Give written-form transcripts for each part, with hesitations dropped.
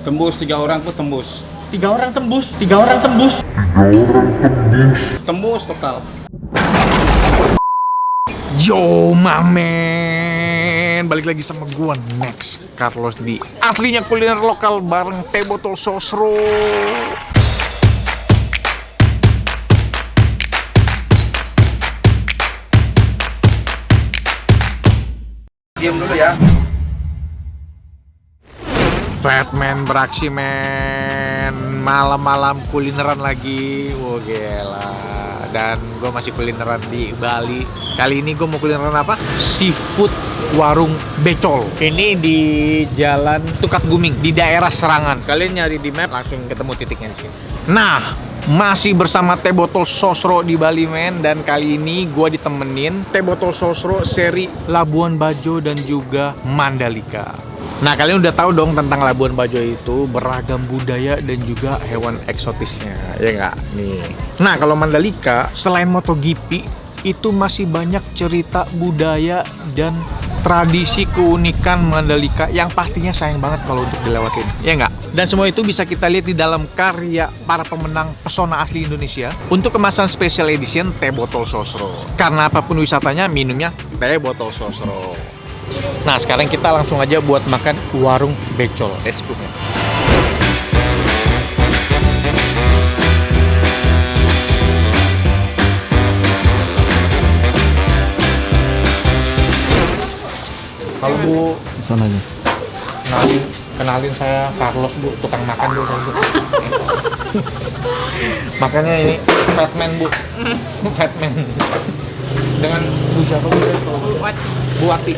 Tembus 3 orang pun tembus. 3 orang tembus. 3 orang tembus. Tembus total. Yo mamen, balik lagi sama gua Next Carlos di aslinya kuliner lokal bareng teh botol sosro. Diam dulu ya. Fatman beraksi men, malam-malam kulineran lagi, wah gila. Dan gue masih kulineran di Bali. Kali ini gue mau kulineran apa? Seafood warung becol. Ini di Jalan Tukak Guming di daerah Serangan. Kalian nyari di map langsung ketemu titiknya di sini. Nah, masih bersama teh botol sosro di Bali men, dan kali ini gue ditemenin teh botol sosro seri Labuan Bajo dan juga Mandalika. Nah, kalian udah tahu dong tentang Labuan Bajo itu beragam budaya dan juga hewan eksotisnya, ya nggak? Nih. Nah, kalau Mandalika selain MotoGP itu masih banyak cerita budaya dan tradisi keunikan Mandalika yang pastinya sayang banget kalau untuk dilewatin, ya nggak? Dan semua itu bisa kita lihat di dalam karya para pemenang pesona asli Indonesia untuk kemasan special edition teh botol sosro. Karena apapun wisatanya, minumnya teh botol sosro. Nah, sekarang kita langsung aja buat makan warung becol. Let's go, man. Halo Bu, Sana aja. kenalin saya Carlos Bu, tukang makan Bu saya Bu. Makannya ini Fatman Bu, Fatman. Dengan Bu siapa Bu? Bu Wati. Bu Ati.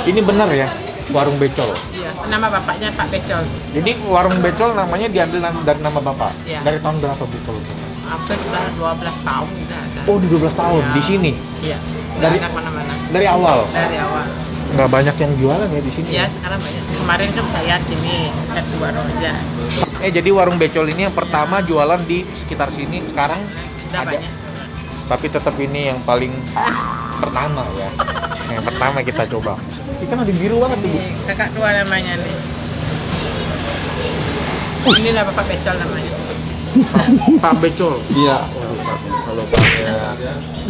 Ini benar ya warung becol? Iya, nama bapaknya Pak Becol. Jadi warung becol namanya diambil dari nama bapak? Iya. Dari tahun berapa Bu kalau itu? Hampir sudah 12 tahun kita ada. Oh, di 12 tahun Iya. di sini. Iya. Dari- Dari mana-mana. Dari awal. Dari awal. Nggak banyak yang jualan ya di sini. Iya, sekarang banyak sih. Kemarin kan saya sini satu warung aja. Jadi warung becol ini yang pertama jualan di sekitar sini, sekarang Udah ada. banyak. Tapi tetap ini yang paling pertama ya. Yang pertama kita coba. Ikan ada biru banget tuh Bu. Ini kakak tua namanya nih. Inilah Bapak Becol namanya. Pak Becol. Iya. Kalau Pak ya.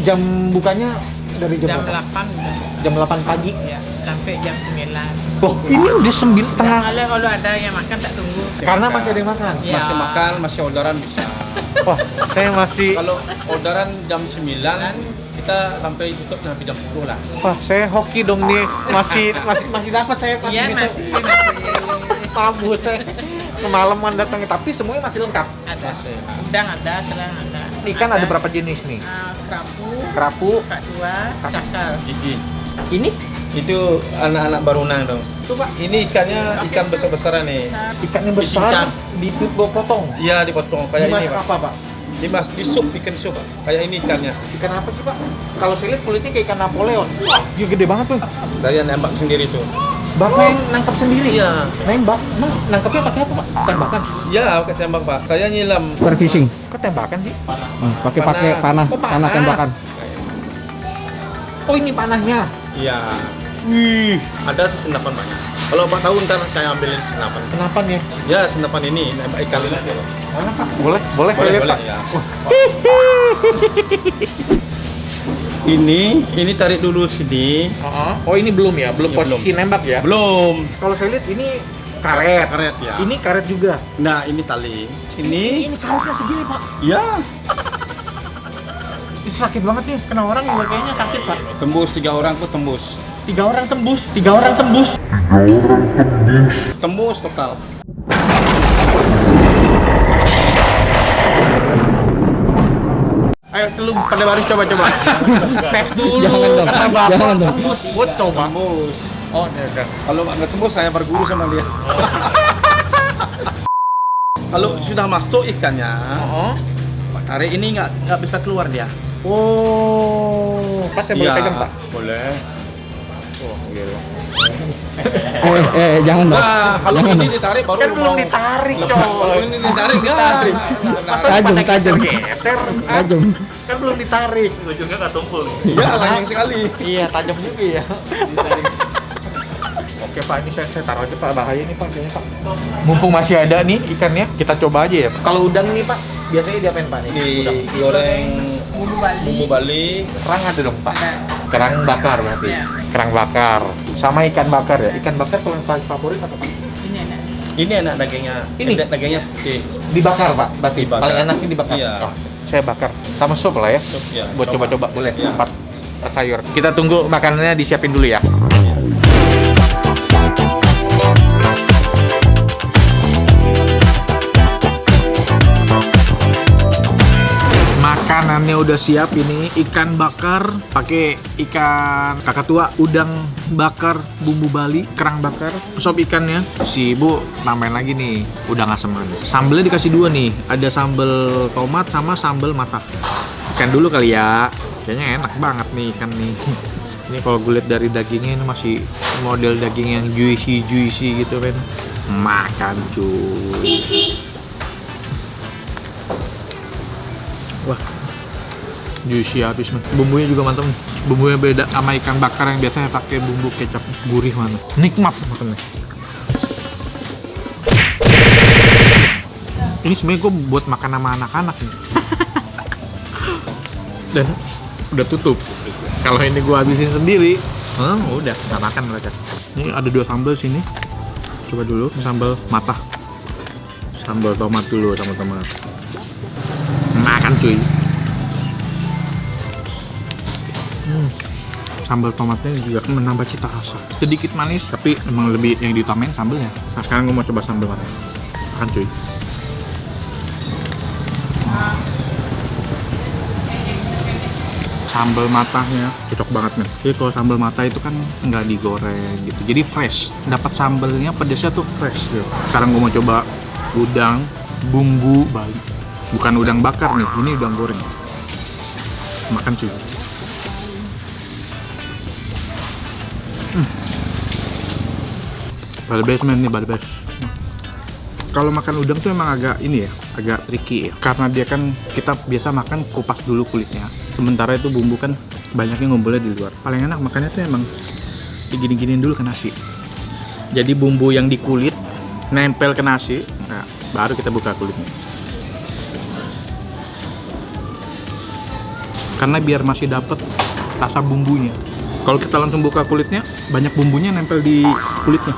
Jam bukanya dari jam Jam berapa? 8 udah. Jam 8 pagi. Ya, sampai jam 9. Oh, ini udah 9 tengah. Kalau ada yang makan tak tunggu. Karena masih ada yang makan. Iya. Masih makan, masih orderan bisa. Wah, saya masih. Kalau orderan jam 9, kita sampai tutup sampai jam 10 lah. Wah, saya hoki dong nih. Masih dapat saya masih Iya, bisa. masih. Tabu saya. Kemalaman datangnya, tapi semuanya masih lengkap. Ada. Masih. Udang ada, kerang ada. Ikan ada berapa jenis nih? Kerapu, Kerapu. kak tua, cakal. Gigi. Ini Itu anak-anak barunang dong. tuh Pak, Ini ikannya ikan besar-besaran nih. ikan yang Dicincang. besar dipotong. Iya, dipotong kayak ini, Dimasak Pak. apa Pak? Dimas di sup, ikan sup, Pak. Kayak ini ikannya. Ikan apa sih Pak? Kalau saya lihat kulitnya kayak ikan Napoleon. Wah, dia gede banget tuh. Saya nembak sendiri tuh. Bapak yang nangkap sendiri? Iya. Nembak? Emang nangkapnya pakai apa Pak? Tembakan? Iya, pakai tembak, Pak. Saya nyilam. Super fishing. Kok tembakan sih? Pakai Panah. panah, Oh, panah. panah tembakan. Oh, ini panahnya. Iya. Wih, Ada senapan, Pak. Kalau Pak tahu ntar saya ambilin senapan. kenapa nih? Ya, senapan ini nembak ikan ini. Mana Pak? Boleh Boleh, saya lihat, boleh, Pak. ya. Ini tarik dulu sini. Oh, ini belum ya? Belum Ya, posisi nembak ya? Belum. Kalau saya lihat ini karet. Karet ya. Ini karet juga. Nah, ini tali. Sini. Ini karetnya segini, Pak. Ya. Itu sakit banget nih. Kena orang juga kayaknya sakit, Pak. Tembus 3 orang pun tembus. 3 orang tembus. 3 orang tembus. Tembus total. Ayo, lu pada baris coba. Tes dulu. Jangan dong, Kata Bapak, jangan dong. tembus. Buat coba. Tembus. Oh, ya. Kalau nggak tembus saya berguru sama dia. Kalau sudah masuk ikannya, Oh. Pak tarik ini nggak bisa keluar dia. Oh. Pas saya boleh Iya, pegang, Pak. Boleh. Oh, gitu. Jangan dong. Nah, kalau Jangan ini dong. ditarik baru Kan belum mau ditarik, lepas. coy. Kalau ini ditarik nggak. Masa Tajam, pada tajam. geser? Tajam. Kan belum ditarik. Ujungnya nggak tumpul. Iya, langsung sekali. Iya, tajam juga ya. Oke Pak, ini saya taruh aja Pak, bahaya nih Pak, kayaknya Pak. Mumpung masih ada nih ikannya, kita coba aja ya. Kalau udang nih Pak, biasanya diapain Pak nih? Udang. Digoreng Bumbu Bali. bumbu Bali. Kerang ada dong Pak. Ada. Kerang bakar berarti. Iya. Kerang bakar. Sama ikan bakar ya. Ikan bakar kalau yang paling favorit apa Pak? Ini enak. Ini enak dagingnya. Ini? Dagingnya putih. Dibakar Pak, berarti Dibakar. paling enaknya dibakar. Iya. Oh, saya bakar. Sama sup lah ya. Sup, ya. Buat coba-coba boleh. Iya. 4 sayur. Kita tunggu makanannya disiapin dulu ya. Makanannya udah siap, ini ikan bakar pakai ikan kakak tua, udang bakar bumbu Bali, kerang bakar, sop ikannya. Si ibu tambahin lagi nih udang asam manis. Sambelnya dikasih 2 nih, ada sambel tomat sama sambel matah. Ikan dulu kali ya, kayaknya enak banget nih ikan nih. Ini kalau gue lihat dari dagingnya ini masih model daging yang juicy gitu kan. Makan cuy. Wah, juicy habis nih. Bumbunya juga mantap nih. Bumbunya beda sama ikan bakar yang biasanya pakai bumbu kecap gurih mana. Nikmat makannya. Ini sebenarnya gue buat makan sama anak-anak nih. Dan udah tutup. Kalau ini gue habisin sendiri, udah nggak makan mereka. Ini ada 2 sambal sini. Coba dulu sambal matah. Sambal tomat dulu sama tomat. Makan cuy. Sambal tomatnya juga menambah cita rasa. Sedikit manis, tapi emang lebih yang diutamain sambelnya. Nah sekarang gue mau coba sambal matah. Makan cuy. Sambal matahnya cocok banget nih. Jadi kalau sambal matah itu kan nggak digoreng gitu, jadi fresh. Dapat sambelnya pedesnya tuh fresh gitu. Sekarang gue mau coba udang bumbu Bali. Bukan udang bakar nih, ini udang goreng. Makan cuy. Bali best man nih, bali best. Kalau makan udang tuh emang agak ini ya, agak tricky ya. Karena dia kan kita biasa makan kupas dulu kulitnya. Sementara itu bumbu kan banyaknya ngumpulnya di luar. Paling enak makannya tuh emang digini-giniin dulu ke nasi. Jadi bumbu yang di kulit nempel ke nasi, nah baru kita buka kulitnya. Karena biar masih dapet rasa bumbunya. Kalau kita langsung buka kulitnya, banyak bumbunya nempel di kulitnya.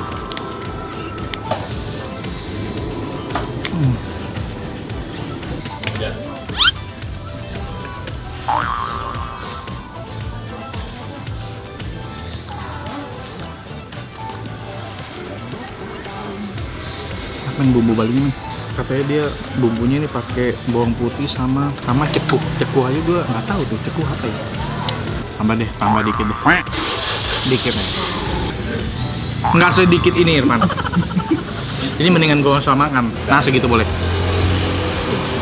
Makan bumbu Bali nih, katanya dia bumbunya ini pakai bawang putih sama ceku aja gue nggak tahu tuh ceku apa ya. Tambah dikit deh, dikit nih, nggak sedikit ini Irfan. Ini mendingan gue sama makan, nah segitu boleh.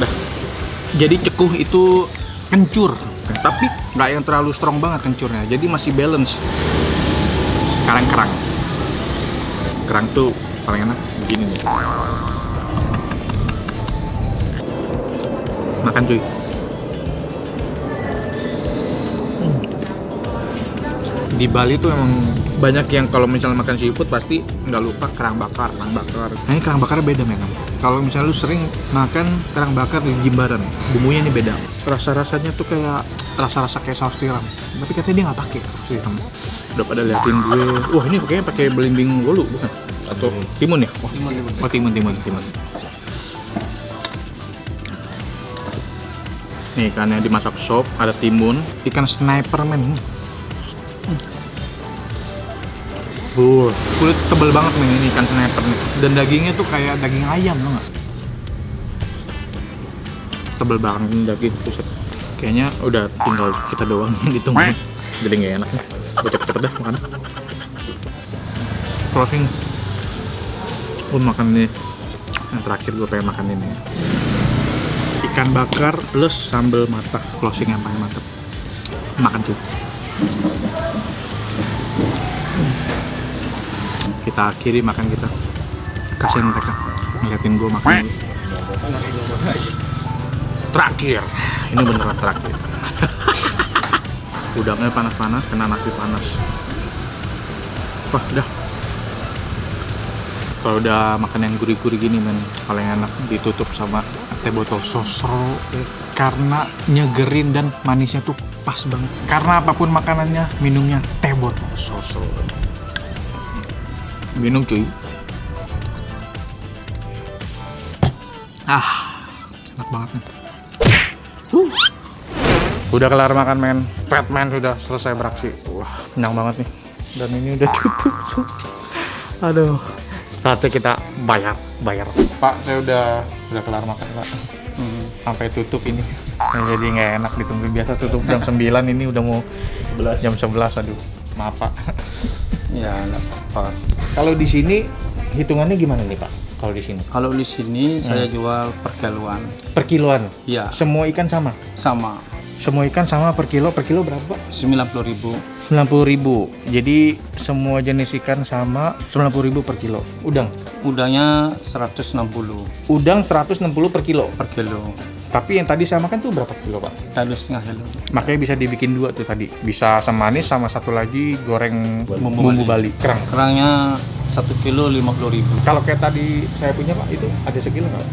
Dah. Jadi cekuh itu kencur, tapi nggak yang terlalu strong banget kencurnya, jadi masih balance. Sekarang kerang tuh paling enak begini nih. Makan cuy. Di Bali tuh emang banyak yang kalau misalnya makan seafood pasti nggak lupa kerang bakar. Nah, ini kerang bakar beda memang. Kalau misalnya lu sering makan kerang bakar di Jimbaran, bumbunya ini beda. Rasa-rasanya tuh kayak rasa-rasa kayak saus tiram. Tapi katanya dia nggak pakai saus tiram. Udah pada liatin gue. Wah, ini kayaknya pakai belimbing wolu bukan? Atau timun ya? Oh, timun. Nih ikannya dimasak sop, ada timun, ikan sniper men. Kulit tebel banget nih ini ikan sniper nih. Dan dagingnya tuh kayak daging ayam loh nggak? Tebel banget daging pusat. Kayaknya udah tinggal kita doang yang ditunggu. Jadi nggak enak nih. Gue cepet deh makan. Closing. Gue makan nih. Yang terakhir gue pengen makan ini. Ikan bakar plus sambal matah. Closing yang paling mantap. Makan cuy. Kita akhiri makan kita. Kasihan mereka ngeliatin gue makan. Terakhir. Ini beneran terakhir. Udangnya panas-panas, kena nasi panas. Wah, udah. Kalau udah makan yang gurih-gurih gini men, paling enak ditutup sama teh botol sosro karena nyegerin dan manisnya tuh pas banget. Karena apapun makanannya, minumnya teh botol sosro. Minum cuy. Enak banget nih. Udah kelar makan men, fat man sudah selesai beraksi. Wah, kenyang banget nih. Dan ini udah tutup. Aduh. Saatnya kita bayar. Pak, saya udah kelar makan Pak. Sampai tutup ini. Nah, jadi nggak enak ditunggu, biasa tutup jam 9, ini udah mau 11. jam 11. Aduh, maaf Pak. Ya, nggak apa-apa. Kalau di sini hitungannya gimana nih Pak? Kalau di sini? Kalau di sini saya jual per kiloan. Per kiloan? Iya. Semua ikan sama? Sama. Semua ikan sama per kilo berapa? 90.000. 90.000. Jadi semua jenis ikan sama 90.000 per kilo. Udangnya 160 Udang 160 per kilo. per kilo. Tapi yang tadi saya makan tuh berapa kilo Pak? Tadi setengah kilo. Makanya bisa dibikin 2 tuh tadi. Bisa sama manis, sama satu lagi goreng bumbu Bali. Kerang. Kerangnya 1 kilo 50.000. Kalau kayak tadi saya punya Pak, itu ada sekilo nggak?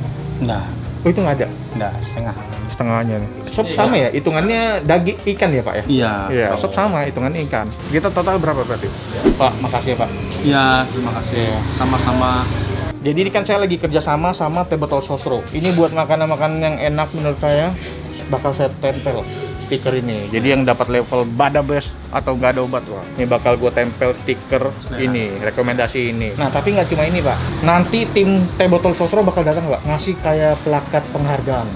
Nah, Oh itu nggak ada? nah setengah. Setengahnya nih. Sop sama ya? Hitungannya daging ikan ya Pak ya? Iya. Iya, sop sama, hitungannya ikan. Kita total berapa berarti? Pak, makasih ya Pak. Iya, terima kasih. Sama-sama. Jadi ini kan saya lagi kerjasama sama Teh Botol Sosro. Ini buat makanan-makanan yang enak menurut saya, bakal saya tempel stiker ini. Jadi yang dapat level Bada Best atau nggak ada obat wah. Ini bakal gue tempel stiker ini, rekomendasi ini. Nah tapi nggak cuma ini Pak. Nanti tim Teh Botol Sosro bakal datang Pak, ngasih kayak plakat penghargaan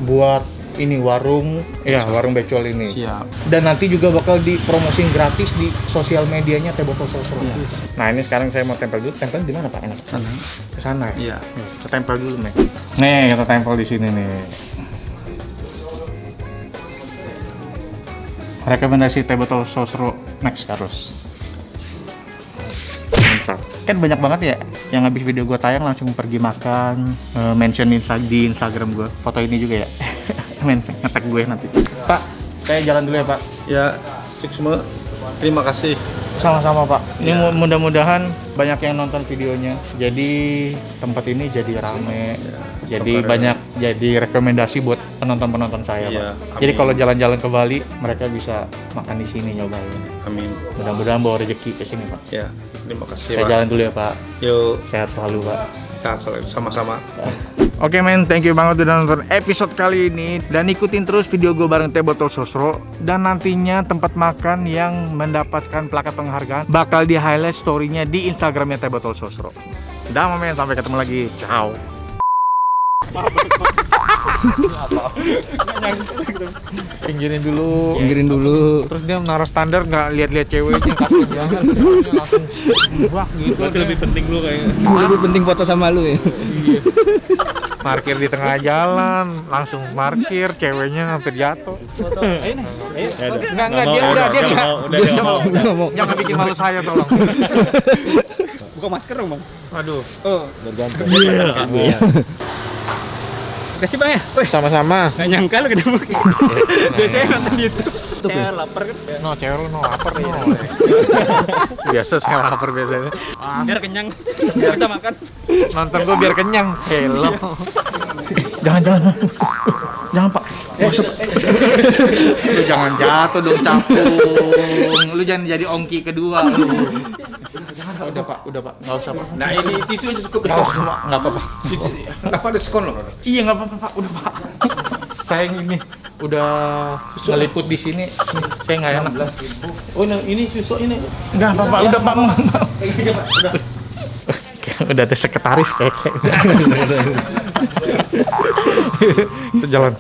buat ini warung, ya warung becol ini. Siap. Dan nanti juga bakal dipromosin gratis di sosial medianya Teh Botol Sosro. Iya. Nah ini sekarang saya mau tempel dulu. Tempel di mana Pak? Enak. Sana. Ke sana ya? Iya. Kita tempel dulu nih. Nih kita tempel di sini nih. Rekomendasi Teh Botol Sosro Next Carlos. Mantap. Kan banyak banget ya yang habis video gua tayang langsung pergi makan, mention di Instagram gua. Foto ini juga ya. Mention nge-tag gue nanti. Pak, saya jalan dulu ya Pak. Ya, Siksme. Terima kasih. Sama-sama Pak. Ini Ya. mudah-mudahan banyak yang nonton videonya. Jadi tempat ini jadi rame. Jadi Sabar. banyak jadi rekomendasi buat penonton-penonton saya Iya, Pak. Jadi amin. kalau jalan-jalan ke Bali, mereka bisa makan di sini nyobain. Amin. Mudah-mudahan bawa rezeki ke sini Pak. Ya, terima kasih. Saya Pak. jalan dulu ya Pak. Yuk, Sehat selalu Pak. sehat selalu. Sama-sama. Oke men, thank you banget udah nonton episode kali ini. Dan ikutin terus video gue bareng Teh Botol Sosro. Dan nantinya tempat makan yang mendapatkan plakat penghargaan bakal di highlight story-nya di Instagramnya Teh Botol Sosro. Udah men, sampai ketemu lagi. Ciao. Pinggirin dulu. Terus dia naruh standar nggak lihat-lihat ceweknya, kasihan jangan ceweknya langsung buak gitu. Lebih penting lu kayaknya. Lebih penting foto sama lu ya. Iya. Parkir di tengah jalan, langsung parkir, ceweknya hampir jatuh. Enggak, dia nggak mau. Jangan bikin malu saya tolong. Buka masker dong, Bang. Aduh. Bergantung. Iya. Kasih Bang ya. Sama-sama. Nggak nyangka lu ketemu. Biasanya nonton di YouTube. Saya lapar kan. No, cewek lu no lapar no. Biasa saya lapar biasanya. Biar kenyang. Biar bisa makan. Nonton gua biar kenyang. Hello. Jangan Pak. Lu jangan jatuh dong capung. Lu jangan jadi ongki kedua lu. Udah Pak, nggak usah Pak. Nah, ini itu aja cukup. Nggak usah Pak, nggak apa-apa. Kenapa ada skon loh? Iya nggak apa-apa Pak, udah Pak. Saya ini udah ngeliput di sini, nih, saya nggak enak. Oh, ini susuk ini. Nggak apa-apa, udah Pak. Udah ada sekretaris kayak. Itu jalan.